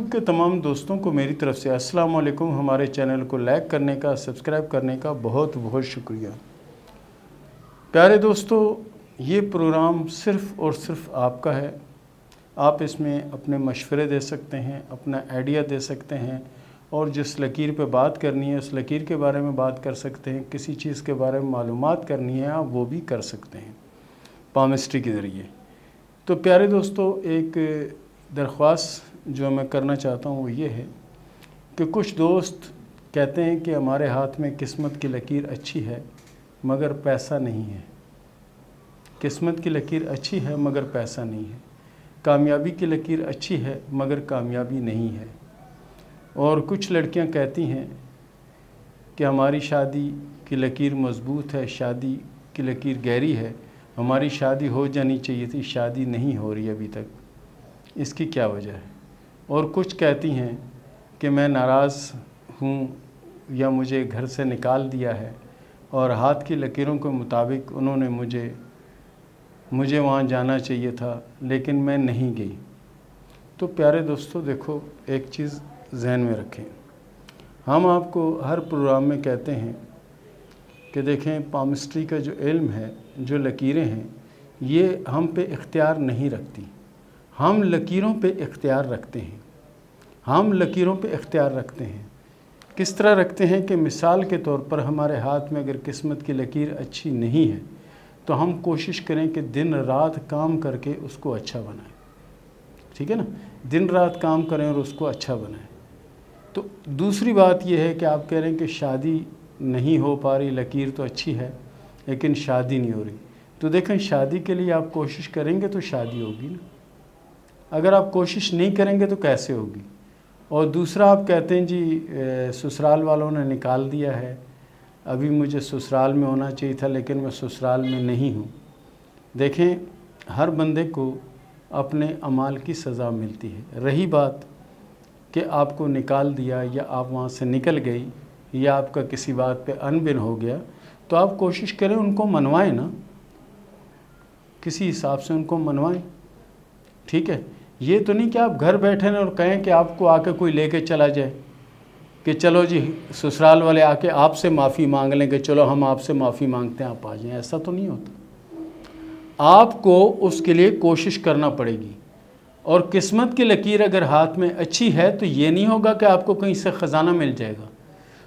YouTube के तमाम दोस्तों को मेरी तरफ से अस्सलाम वालेकुम। हमारे चैनल को लाइक करने का, सब्सक्राइब करने का बहुत बहुत शुक्रिया। प्यारे दोस्तों, ये प्रोग्राम सिर्फ़ और सिर्फ आपका है। आप इसमें अपने मशवरे दे सकते हैं, अपना आइडिया दे सकते हैं और जिस लकीर पे बात करनी है उस लकीर के बारे में बात कर सकते हैं। किसी चीज़ के बारे में मालूमात करनी है आप वो भी कर सकते हैं पामिस्ट्री के ज़रिए। तो प्यारे दोस्तों, एक दरख्वास्त जो मैं करना चाहता हूँ वो ये है कि कुछ दोस्त कहते हैं कि हमारे हाथ में किस्मत की लकीर अच्छी है मगर पैसा नहीं है। किस्मत की लकीर अच्छी है मगर पैसा नहीं है। कामयाबी की लकीर अच्छी है मगर कामयाबी नहीं है। और कुछ लड़कियां कहती हैं कि हमारी शादी की लकीर मज़बूत है, शादी की लकीर गहरी है, हमारी शादी हो जानी चाहिए थी, शादी नहीं हो रही अभी तक, इसकी क्या वजह है। और कुछ कहती हैं कि मैं नाराज़ हूँ या मुझे घर से निकाल दिया है और हाथ की लकीरों के मुताबिक उन्होंने मुझे वहाँ जाना चाहिए था लेकिन मैं नहीं गई। तो प्यारे दोस्तों, देखो एक चीज़ जहन में रखें। हम आपको हर प्रोग्राम में कहते हैं कि देखें, पामिस्ट्री का जो इल्म है, जो लकीरें हैं, ये हम पे इख्तियार नहीं रखती। हम लकीरों पे इख्तियार रखते हैं। हम लकीरों पे इख्तियार रखते हैं। किस तरह रखते हैं कि मिसाल के तौर पर हमारे हाथ में अगर किस्मत की लकीर अच्छी नहीं है तो हम कोशिश करें कि दिन रात काम करके उसको अच्छा बनाएं। ठीक है ना, दिन रात काम करें और उसको अच्छा बनाएं। तो दूसरी बात यह है कि आप कह रहे हैं कि शादी नहीं हो पा रही, लकीर तो अच्छी है लेकिन शादी नहीं हो रही। तो देखें, शादी के लिए आप कोशिश करेंगे तो शादी होगी ना, अगर आप कोशिश नहीं करेंगे तो कैसे होगी। और दूसरा, आप कहते हैं जी ससुराल वालों ने निकाल दिया है, अभी मुझे ससुराल में होना चाहिए था लेकिन मैं ससुराल में नहीं हूँ। देखें, हर बंदे को अपने अमाल की सज़ा मिलती है। रही बात कि आपको निकाल दिया या आप वहाँ से निकल गई या आपका किसी बात पे अनबिन हो गया, तो आप कोशिश करें उनको मनवाएं ना, किसी हिसाब से उनको मनवाएं। ठीक है, ये तो नहीं कि आप घर बैठे ना और कहें कि आपको आके कोई लेके चला जाए कि चलो जी ससुराल वाले आके आपसे माफ़ी मांग लें कि चलो हम आपसे माफ़ी मांगते हैं, आप आ जाएं। ऐसा तो नहीं होता। आपको उसके लिए कोशिश करना पड़ेगी। और किस्मत की लकीर अगर हाथ में अच्छी है तो ये नहीं होगा कि आपको कहीं से ख़जाना मिल जाएगा।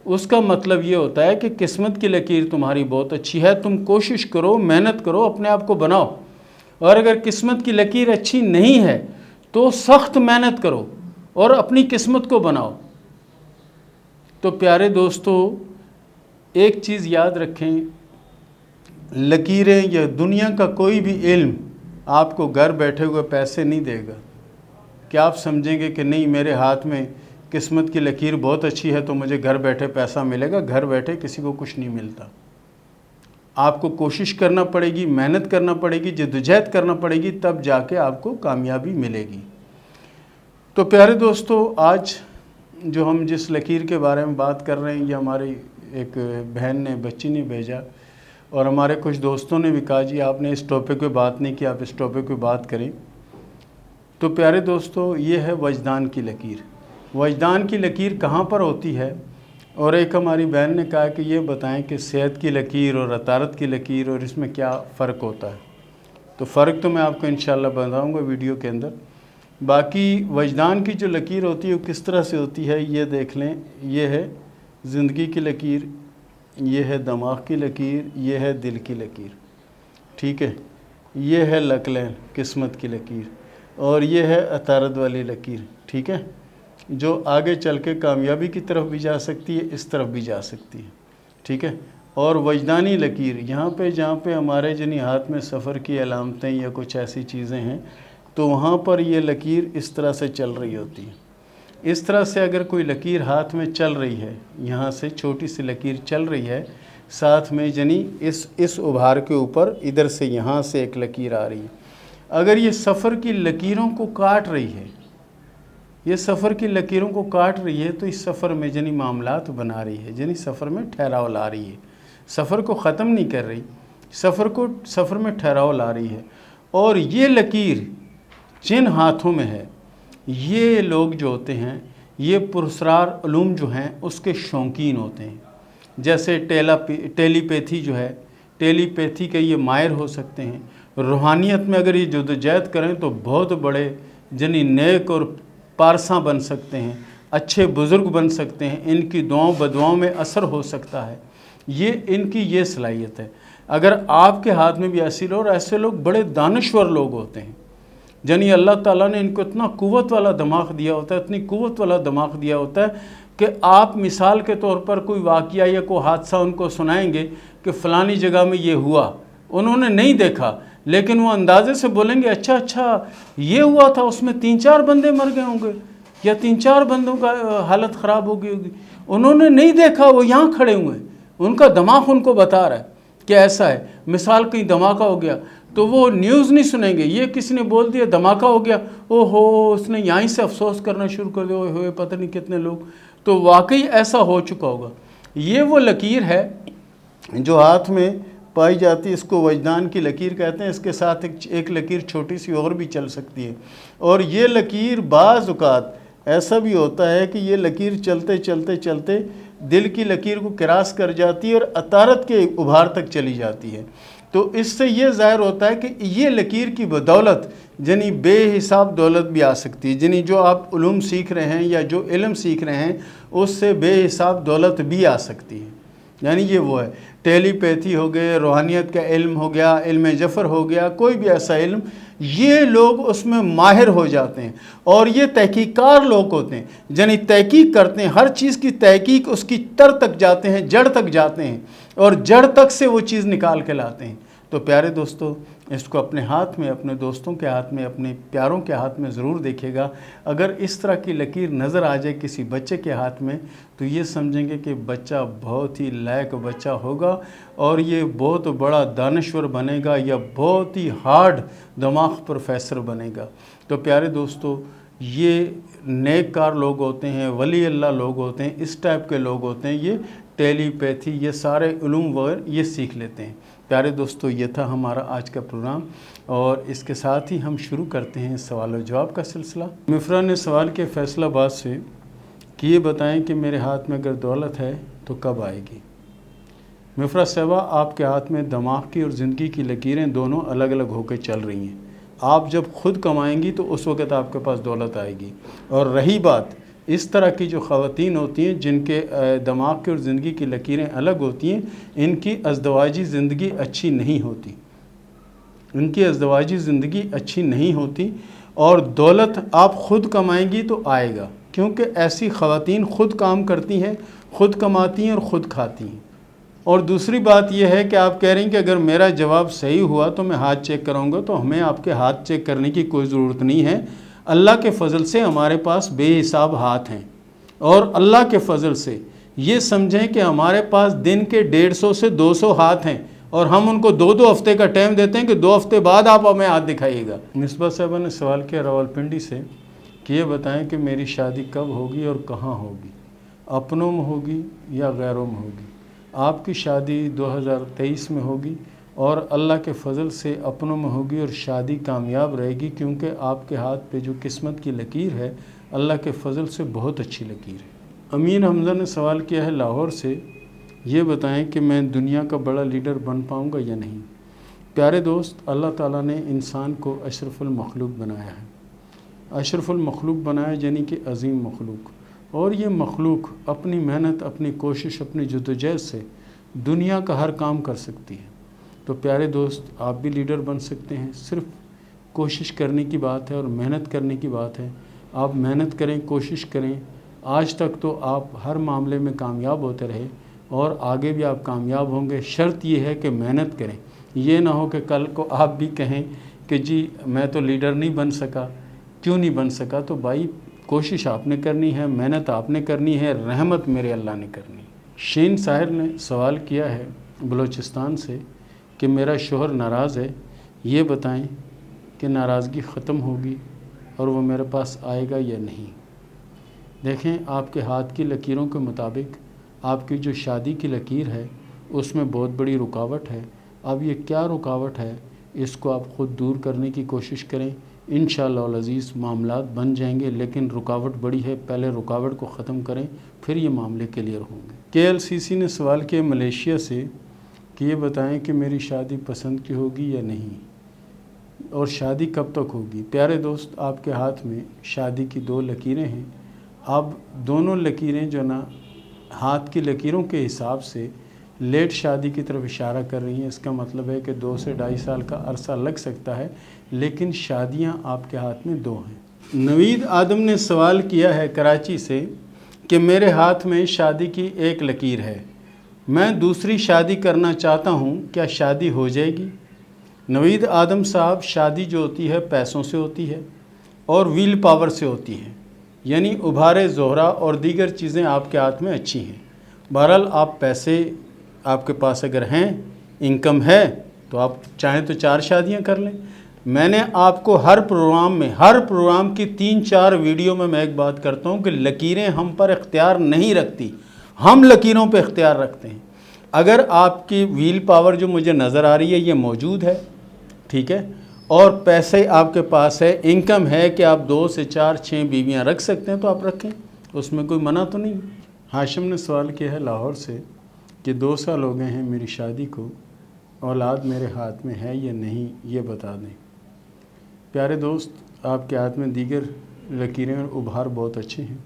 उसका मतलब ये होता है कि किस्मत की लकीर तुम्हारी बहुत अच्छी है, तुम कोशिश करो, मेहनत करो, अपने आप को बनाओ। और अगर किस्मत की लकीर अच्छी नहीं है तो सख्त मेहनत करो और अपनी किस्मत को बनाओ। तो प्यारे दोस्तों, एक चीज़ याद रखें, लकीरें या दुनिया का कोई भी इल्म आपको घर बैठे हुए पैसे नहीं देगा कि आप समझेंगे कि नहीं मेरे हाथ में किस्मत की लकीर बहुत अच्छी है तो मुझे घर बैठे पैसा मिलेगा। घर बैठे किसी को कुछ नहीं मिलता। आपको कोशिश करना पड़ेगी, मेहनत करना पड़ेगी, जद्दोजहद करना पड़ेगी, तब जाके आपको कामयाबी मिलेगी। तो प्यारे दोस्तों, आज जो हम जिस लकीर के बारे में बात कर रहे हैं, ये हमारी एक बहन ने, बच्ची ने भेजा और हमारे कुछ दोस्तों ने भी कहा जी आपने इस टॉपिक पे बात नहीं की, आप इस टॉपिक पे बात करें। तो प्यारे दोस्तों, ये है वजदान की लकीर। वजदान की लकीर कहाँ पर होती है? और एक हमारी बहन ने कहा कि ये बताएं कि सेहत की लकीर और अतारत की लकीर और इसमें क्या फ़र्क होता है। तो फ़र्क तो मैं आपको इंशाल्लाह बताऊंगा वीडियो के अंदर। बाकी वजदान की जो लकीर होती है वो किस तरह से होती है ये देख लें। ये है ज़िंदगी की लकीर, ये है दिमाग की लकीर, ये है दिल की लकीर। ठीक है, ये है लकलैन किस्मत की लकीर और ये है अतारत वाली लकीर। ठीक है, जो आगे चल के कामयाबी की तरफ भी जा सकती है, इस तरफ भी जा सकती है। ठीक है, और वजदानी लकीर यहाँ पे जहाँ पे हमारे जिन्हीं हाथ में सफ़र की अलामतें या कुछ ऐसी चीज़ें हैं तो वहाँ पर ये लकीर इस तरह से चल रही होती है। इस तरह से अगर कोई लकीर हाथ में चल रही है, यहाँ से छोटी सी लकीर चल रही है, साथ में यानी इस उभार के ऊपर इधर से यहाँ से एक लकीर आ रही है। अगर ये सफ़र की लकीरों को काट रही है, ये सफ़र की लकीरों को काट रही है तो इस सफ़र में जनी मामलात बना रही है, जनी सफ़र में ठहराव ला रही है। सफ़र को ख़त्म नहीं कर रही, सफ़र में ठहराव ला रही है। और ये लकीर जिन हाथों में है, ये लोग जो होते हैं ये पुरस्रार उलूम जो हैं उसके शौकीन होते हैं। जैसे टेलीपैथी जो है, टेलीपैथी के ये माहिर हो सकते हैं। रूहानियत में अगर ये जदोजहद करें तो बहुत बड़े जनी नेक और पारसा बन सकते हैं, अच्छे बुज़ुर्ग बन सकते हैं, इनकी दुआओं बदुआओं में असर हो सकता है। ये इनकी ये सलाहियत है। अगर आपके हाथ में भी ऐसे लोग बड़े दानश्वर लोग होते हैं, यानी अल्लाह ताला ने इनको इतना कुव्वत वाला दिमाग दिया होता है, इतनी कुव्वत वाला दिमाग दिया होता है कि आप मिसाल के तौर पर कोई वाक़या या कोई हादसा उनको सुनाएंगे कि फ़लानी जगह में ये हुआ, उन्होंने नहीं देखा, लेकिन वो अंदाजे से बोलेंगे अच्छा ये हुआ था, उसमें 3-4 बंदे मर गए होंगे या 3-4 बंदों का हालत ख़राब हो गई होगी, उन्होंने नहीं देखा, वो यहाँ खड़े हुए हैं, उनका दिमाग उनको बता रहा है कि ऐसा है। मिसाल कहीं धमाका हो गया तो वो न्यूज़ नहीं सुनेंगे, ये किसी ने बोल दिया धमाका हो गया, ओहो उसने यहीं से अफसोस करना शुरू कर दिया, ओए पता नहीं कितने लोग, तो वाकई ऐसा हो चुका होगा। ये वो लकीर है जो हाथ में पाई जाती है, इसको वजदान की लकीर कहते हैं। इसके साथ एक लकीर छोटी सी और भी चल सकती है, और ये लकीर बाज़ औक़ात ऐसा भी होता है कि ये लकीर चलते चलते चलते दिल की लकीर को क्रॉस कर जाती है और अतारत के उभार तक चली जाती है। तो इससे ये ज़ाहिर होता है कि ये लकीर की बदौलत यानी बेहिसाब दौलत भी आ सकती है, यानी जो आप उलूम सीख रहे हैं या जो इल्म सीख रहे हैं उससे बेहिसाब दौलत भी आ सकती है। यानी ये वो है, टेलीपैथी हो गए, रूहानियत का इल्म हो गया, इल्म जफ़र हो गया, कोई भी ऐसा इल्म, ये लोग उसमें माहिर हो जाते हैं और ये तहकीकार लोग होते हैं, यानी तहकीक करते हैं, हर चीज़ की तहकीक उसकी तर तक जाते हैं, जड़ तक जाते हैं और जड़ तक से वो चीज़ निकाल के लाते हैं। तो प्यारे दोस्तों, इसको अपने हाथ में, अपने दोस्तों के हाथ में, अपने प्यारों के हाथ में ज़रूर देखिएगा। अगर इस तरह की लकीर नज़र आ जाए किसी बच्चे के हाथ में तो ये समझेंगे कि बच्चा बहुत ही लायक बच्चा होगा और ये बहुत बड़ा दानश्वर बनेगा या बहुत ही हार्ड दिमाग प्रोफेसर बनेगा। तो प्यारे दोस्तों, ये नेककार लोग होते हैं, वली अल्लाह लोग होते हैं, इस टाइप के लोग होते हैं, ये टेलीपैथी, ये सारे उलूम वगैरह ये सीख लेते हैं। प्यारे दोस्तों, ये था हमारा आज का प्रोग्राम और इसके साथ ही हम शुरू करते हैं सवाल और जवाब का सिलसिला। मिफ्रा ने सवाल किया फैसलाबाद से कि ये बताएं कि मेरे हाथ में अगर दौलत है तो कब आएगी। मिफ्रा साहबा, आपके हाथ में दिमाग की और ज़िंदगी की लकीरें दोनों अलग अलग होकर चल रही हैं। आप जब खुद कमाएंगी तो उस वक़्त आपके पास दौलत आएगी। और रही बात इस तरह की जो ख़वातीन होती हैं जिनके दिमाग की और ज़िंदगी की लकीरें अलग होती हैं, इनकी अज़दवाजी ज़िंदगी अच्छी नहीं होती, इनकी अज़दवाजी ज़िंदगी अच्छी नहीं होती और दौलत आप ख़ुद कमाएंगी तो आएगा, क्योंकि ऐसी ख़वातीन ख़ुद काम करती हैं, ख़ुद कमाती हैं और ख़ुद खाती हैं। और दूसरी बात यह है कि आप कह रही हैं कि अगर मेरा जवाब सही हुआ तो मैं हाथ चेक कराऊंगा, तो हमें आपके हाथ चेक करने की कोई ज़रूरत नहीं है। अल्लाह के फ़ज़ल से हमारे पास बेहिसाब हाथ हैं और अल्लाह के फ़ज़ल से ये समझें कि हमारे पास दिन के 150 से 200 हाथ हैं और हम उनको 2-2 हफ़्ते का टाइम देते हैं कि 2 हफ़्ते बाद आप हमें हाथ दिखाइएगा। मिसबा साहबा ने सवाल किया रावलपिंडी से कि ये बताएं कि मेरी शादी कब होगी और कहाँ होगी, अपनों में होगी या गैरों में होगी। आपकी शादी 2023 में होगी और अल्लाह के फ़ज़ल से अपनों में होगी और शादी कामयाब रहेगी, क्योंकि आपके हाथ पे जो किस्मत की लकीर है अल्लाह के फ़ज़ल से बहुत अच्छी लकीर है। अमीन हमज़ा ने सवाल किया है लाहौर से, ये बताएं कि मैं दुनिया का बड़ा लीडर बन पाऊँगा या नहीं। प्यारे दोस्त, अल्लाह ताला ने इंसान को अशरफुल मखलूक बनाया है, अशरफुल मखलूक बनाया यानी कि अज़ीम मखलूक, और ये मखलूक अपनी मेहनत, अपनी कोशिश, अपनी जद्दोजहद से दुनिया का हर काम कर सकती है। तो प्यारे दोस्त, आप भी लीडर बन सकते हैं, सिर्फ कोशिश करने की बात है और मेहनत करने की बात है। आप मेहनत करें, कोशिश करें। आज तक तो आप हर मामले में कामयाब होते रहे और आगे भी आप कामयाब होंगे। शर्त ये है कि मेहनत करें, ये ना हो कि कल को आप भी कहें कि जी मैं तो लीडर नहीं बन सका। क्यों नहीं बन सका? तो भाई कोशिश आपने करनी है, मेहनत आपने करनी है, रहमत मेरे अल्लाह ने करनी है। शीन साहिर ने सवाल किया है बलूचिस्तान से कि मेरा शोहर नाराज़ है, ये बताएं कि नाराज़गी ख़त्म होगी और वो मेरे पास आएगा या नहीं। देखें, आपके हाथ की लकीरों के मुताबिक आपकी जो शादी की लकीर है उसमें बहुत बड़ी रुकावट है। अब ये क्या रुकावट है, इसको आप ख़ुद दूर करने की कोशिश करें। इंशाअल्लाह अज़ीज़ मामलात बन जाएंगे, लेकिन रुकावट बड़ी है, पहले रुकावट को ख़त्म करें फिर ये मामले क्लियर होंगे। KLCC ने सवाल किया मलेशिया से कि ये बताएं कि मेरी शादी पसंद की होगी या नहीं, और शादी कब तक होगी। प्यारे दोस्त, आपके हाथ में शादी की 2 लकीरें हैं। आप दोनों लकीरें जो ना हाथ की लकीरों के हिसाब से लेट शादी की तरफ इशारा कर रही हैं। इसका मतलब है कि 2 से 2.5 साल का अरसा लग सकता है, लेकिन शादियां आपके हाथ में 2 हैं। नवीद आदम ने सवाल किया है कराची से कि मेरे हाथ में शादी की 1 लकीर है, मैं दूसरी शादी करना चाहता हूं, क्या शादी हो जाएगी। नवीद आदम साहब, शादी जो होती है पैसों से होती है और व्हील पावर से होती है, यानी उभारे ज़ोहरा और दीगर चीज़ें आपके हाथ में अच्छी हैं। बहरहाल आप पैसे आपके पास अगर हैं, इनकम है, तो आप चाहें तो 4 शादियां कर लें। मैंने आपको हर प्रोग्राम की 3-4 वीडियो में मैं एक बात करता हूं कि लकीरें हम पर इख्तियार नहीं रखती, हम लकीरों पे इख्तियार रखते हैं। अगर आपकी व्हील पावर जो मुझे नज़र आ रही है ये मौजूद है, ठीक है, और पैसे आपके पास है, इनकम है कि आप 2 से 4, 6 बीवियाँ रख सकते हैं, तो आप रखें, उसमें कोई मना तो नहीं। हाशिम ने सवाल किया है लाहौर से कि 2 साल हो गए हैं मेरी शादी को, औलाद मेरे हाथ में है या नहीं, ये बता दें। प्यारे दोस्त, आपके हाथ में दीगर लकीरें और उभार बहुत अच्छे हैं,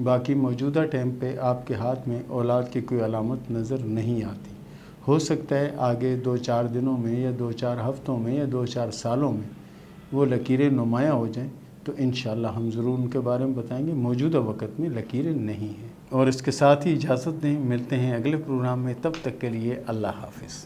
बाकी मौजूदा टाइम पे आपके हाथ में औलाद की कोई अलामत नज़र नहीं आती। हो सकता है आगे 2-4 दिनों में या 2-4 हफ़्तों में या 2-4 सालों में वो लकीरें नुमायाँ हो जाएं, तो इंशाअल्लाह हम ज़रूर उनके बारे में बताएंगे। मौजूदा वक़्त में लकीरें नहीं हैं। और इसके साथ ही इजाज़त दें, मिलते हैं अगले प्रोग्राम में, तब तक के लिए अल्लाह हाफ़िज़।